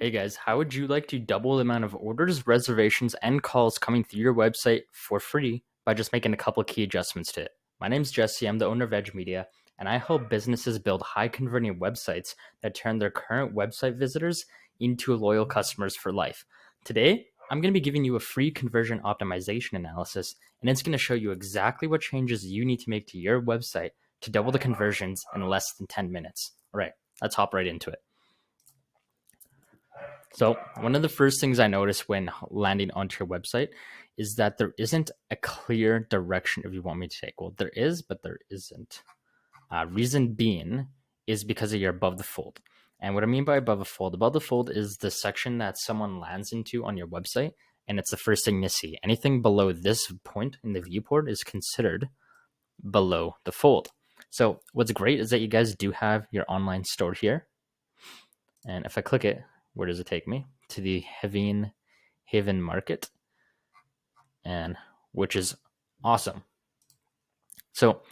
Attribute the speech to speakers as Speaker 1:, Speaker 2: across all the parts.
Speaker 1: Hey guys, how would you like to double the amount of orders, reservations, and calls coming through your website for free by just making a couple key adjustments to it? My name's Jesse, I'm the owner of Edge Media, and I help businesses build high converting websites that turn their current website visitors into loyal customers for life. Today, I'm going to be giving you a free conversion optimization analysis, and it's going to show you exactly what changes you need to make to your website to double the conversions in less than 10 minutes. All right, let's hop right into it. So, one of the first things I noticed when landing onto your website is that there isn't a clear direction if you want me to take. Well, there is, but there isn't. Reason being is because of your above the fold. And what I mean by above the fold is the section that someone lands into on your website, and it's the first thing you see. Anything below this point in the viewport is considered below the fold. So, what's great is that you guys do have your online store here. And if I click it, where does it take me? To the Haven Market, and which is awesome. So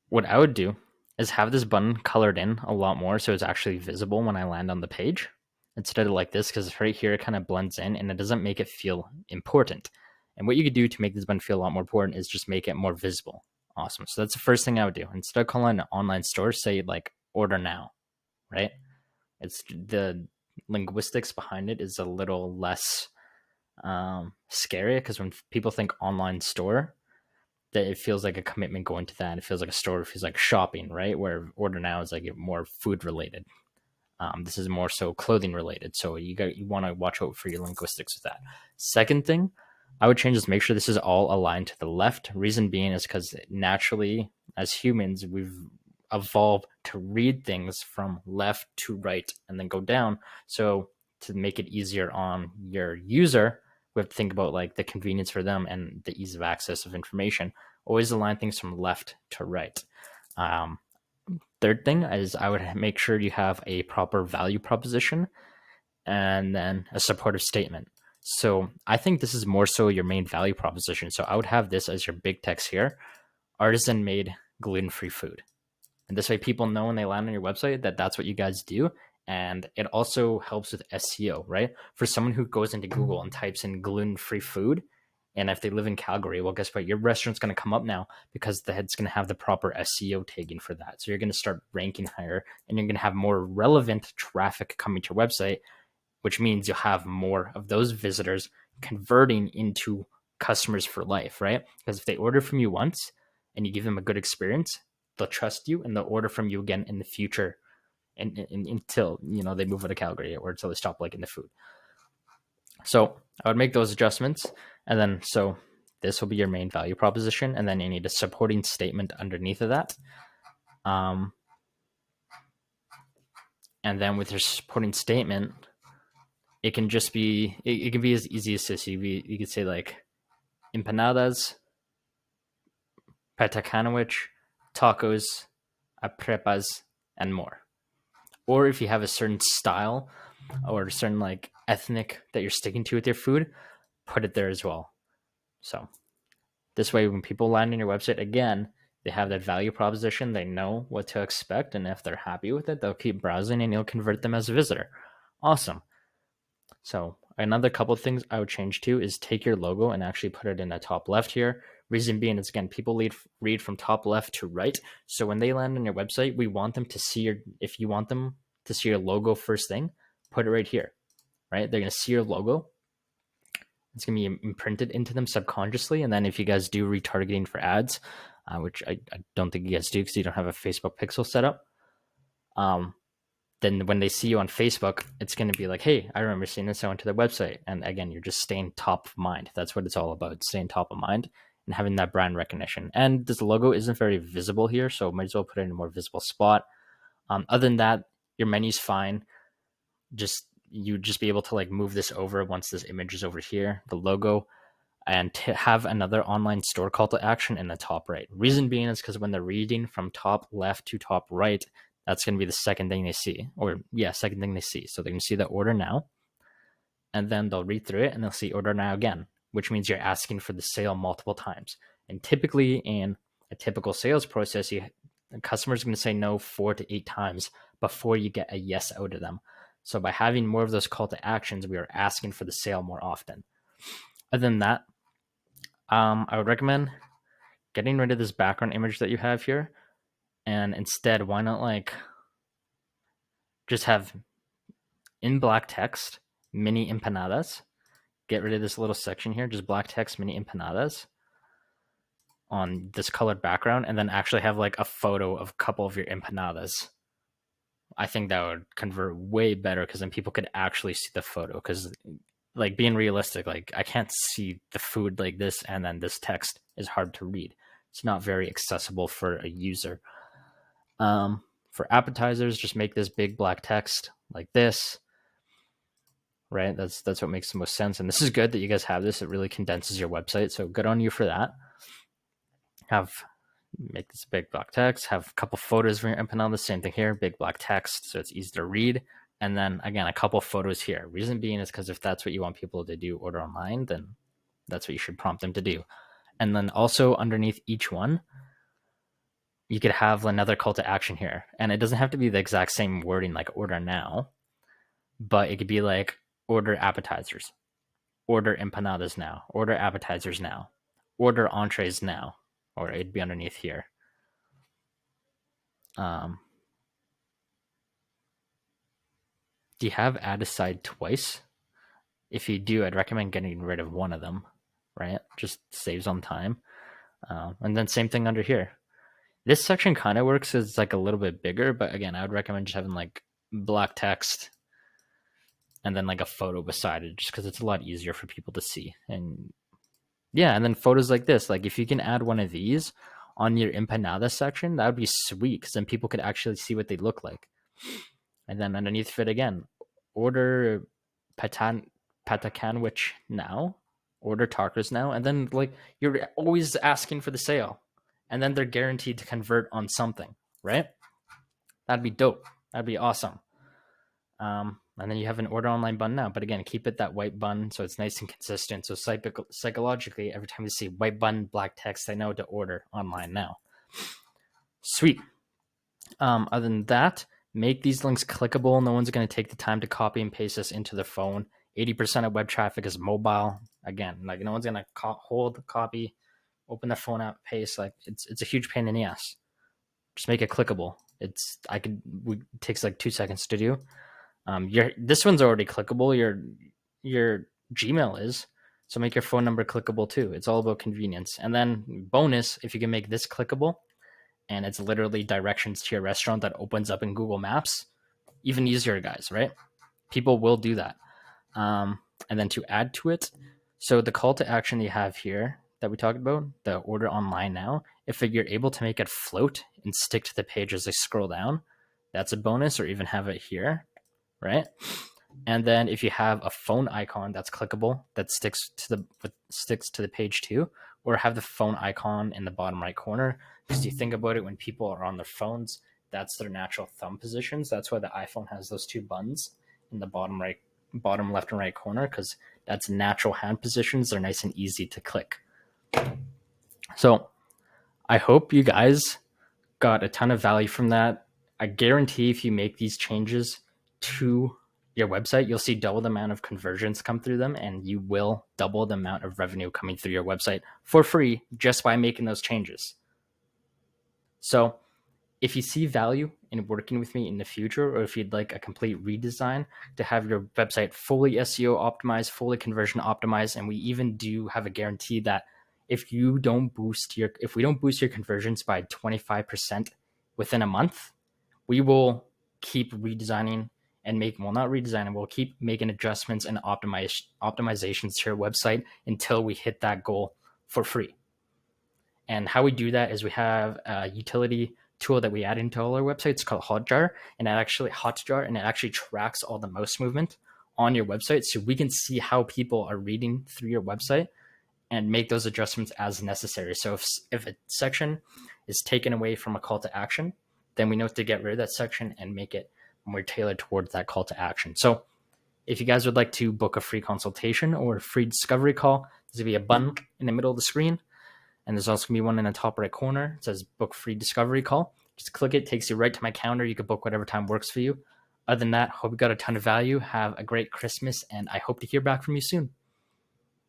Speaker 1: what I would do is have this button colored in a lot more so it's actually visible when I land on the page instead of like this, because right here it kind of blends in and it doesn't make it feel important. And what you could do to make this button feel a lot more important is just make it more visible. Awesome. So that's the first thing I would do. Instead of calling an online store, say like order now, right? It's the linguistics behind it is a little less scary, because when people think online store, that it feels like a commitment going to that. It feels like a store. It feels like shopping, right? Where order now is like more food related. This is more so clothing related. So you want to watch out for your linguistics with that. Second thing I would change is make sure this is all aligned to the left. Reason being is because naturally, as humans, we've evolved to read things from left to right and then go down. So to make it easier on your user, we have to think about like the convenience for them and the ease of access of information. Always align things from left to right. Third thing is I would make sure you have a proper value proposition and then a supportive statement. So I think this is more so your main value proposition. So I would have this as your big text here: artisan made gluten-free food. And this way people know when they land on your website that that's what you guys do. And it also helps with SEO, right? For someone who goes into Google and types in gluten-free food, and if they live in Calgary, well, guess what? Your restaurant's going to come up now because it's going to have the proper SEO tagging for that. So you're going to start ranking higher and you're going to have more relevant traffic coming to your website, which means you'll have more of those visitors converting into customers for life, right? Because if they order from you once and you give them a good experience, they'll trust you and they'll order from you again in the future, and until they move out of Calgary or until they stop liking the food. So I would make those adjustments, and then so this will be your main value proposition, and then you need a supporting statement underneath of that. And then with your supporting statement, it can just be it can be as easy as this. You could say like empanadas, patacanowich, tacos, aprepas, and more. Or if you have a certain style or a certain like ethnic that you're sticking to with your food, put it there as well. So this way, when people land on your website, again, they have that value proposition. They know what to expect. And if they're happy with it, they'll keep browsing and you'll convert them as a visitor. Awesome. So another couple of things I would change to is take your logo and actually put it in the top left here. Reason being is, again, people read from top left to right. So when they land on your website, we want them to see if you want them to see your logo first thing, put it right here, right? They're going to see your logo. It's going to be imprinted into them subconsciously. And then if you guys do retargeting for ads, which I don't think you guys do because you don't have a Facebook pixel set up, then when they see you on Facebook, it's going to be like, hey, I remember seeing this. I went to their website. And again, you're just staying top of mind. That's what it's all about, staying top of mind and having that brand recognition. And this logo isn't very visible here, so might as well put it in a more visible spot. Other than that, your menu's fine. You just be able to like move this over once this image is over here, the logo, and to have another online store call to action in the top right. Reason being is because when they're reading from top left to top right, that's going to be the second thing they see, second thing they see. So they can see the order now, and then they'll read through it and they'll see order now again, which means you're asking for the sale multiple times. And typically in a typical sales process, the customer's going to say no 4 to 8 times before you get a yes out of them. So by having more of those call to actions, we are asking for the sale more often. Other than that, I would recommend getting rid of this background image that you have here. And instead, why not like just have in black text, mini empanadas. Get rid of this little section here, just black text, mini empanadas on this colored background, and then actually have like a photo of a couple of your empanadas. I think that would convert way better because then people could actually see the photo. Because, like, being realistic, like, I can't see the food like this, and then this text is hard to read. It's not very accessible for a user. For appetizers, just make this big black text like this, right? That's what makes the most sense. And this is good that you guys have this. It really condenses your website. So good on you for that. Make this big black text, have a couple photos of your empanadas. Same thing here, big black text, so it's easy to read. And then again, a couple photos here. Reason being is because if that's what you want people to do, order online, then that's what you should prompt them to do. And then also underneath each one, you could have another call to action here. And it doesn't have to be the exact same wording like order now, but it could be like order appetizers, order empanadas now, order appetizers now, order entrees now, or it'd be underneath here. Do you have add aside twice? If you do, I'd recommend getting rid of one of them, right? Just saves on time. And then same thing under here. This section kind of works as like a little bit bigger, but again, I would recommend just having like black text and then like a photo beside it, just because it's a lot easier for people to see. And yeah, and then photos like this, like if you can add one of these on your empanada section, that would be sweet, because then people could actually see what they look like. And then underneath it again, order patacanwich now, order tacos now, and then like you're always asking for the sale, and then they're guaranteed to convert on something, right? That'd be dope. That'd be awesome. And then you have an order online button now, but again, keep it that white button so it's nice and consistent. So psychologically, every time you see white button, black text, I know to order online now. Sweet. Other than that, make these links clickable. No one's going to take the time to copy and paste this into their phone. 80% of web traffic is mobile. Again, like no one's going to hold, copy, open their phone app, paste. Like it's a huge pain in the ass. Just make it clickable. It takes like 2 seconds to do. This one's already clickable. Your Gmail is, so make your phone number clickable too. It's all about convenience. And then bonus, if you can make this clickable, and it's literally directions to your restaurant that opens up in Google Maps, even easier, guys, right? People will do that. And then to add to it, so the call to action you have here that we talked about, the order online now, if you're able to make it float and stick to the page as they scroll down, that's a bonus, or even have it here, right? And then if you have a phone icon that's clickable that sticks to the page too, or have the phone icon in the bottom right corner, because you think about it, when people are on their phones, that's their natural thumb positions. That's why the iPhone has those two buttons in the bottom left and right corner, because that's natural hand positions. They're nice and easy to click. So I hope you guys got a ton of value from that. I guarantee if you make these changes to your website, you'll see double the amount of conversions come through them, and you will double the amount of revenue coming through your website for free just by making those changes. So if you see value in working with me in the future, or if you'd like a complete redesign to have your website fully SEO optimized, fully conversion optimized, and we even do have a guarantee that if we don't boost your conversions by 25% within a month, we will keep redesigning and we'll keep making adjustments and optimizations to your website until we hit that goal for free. And how we do that is we have a utility tool that we add into all our websites called Hotjar, and it actually tracks all the mouse movement on your website, so we can see how people are reading through your website and make those adjustments as necessary. So if a section is taken away from a call to action, then we know to get rid of that section and make it more tailored towards that call to action. So if you guys would like to book a free consultation or a free discovery call, there's going to be a button in the middle of the screen. And there's also going to be one in the top right corner. It says book free discovery call. Just click it, takes you right to my calendar. You can book whatever time works for you. Other than that, hope you got a ton of value. Have a great Christmas, and I hope to hear back from you soon.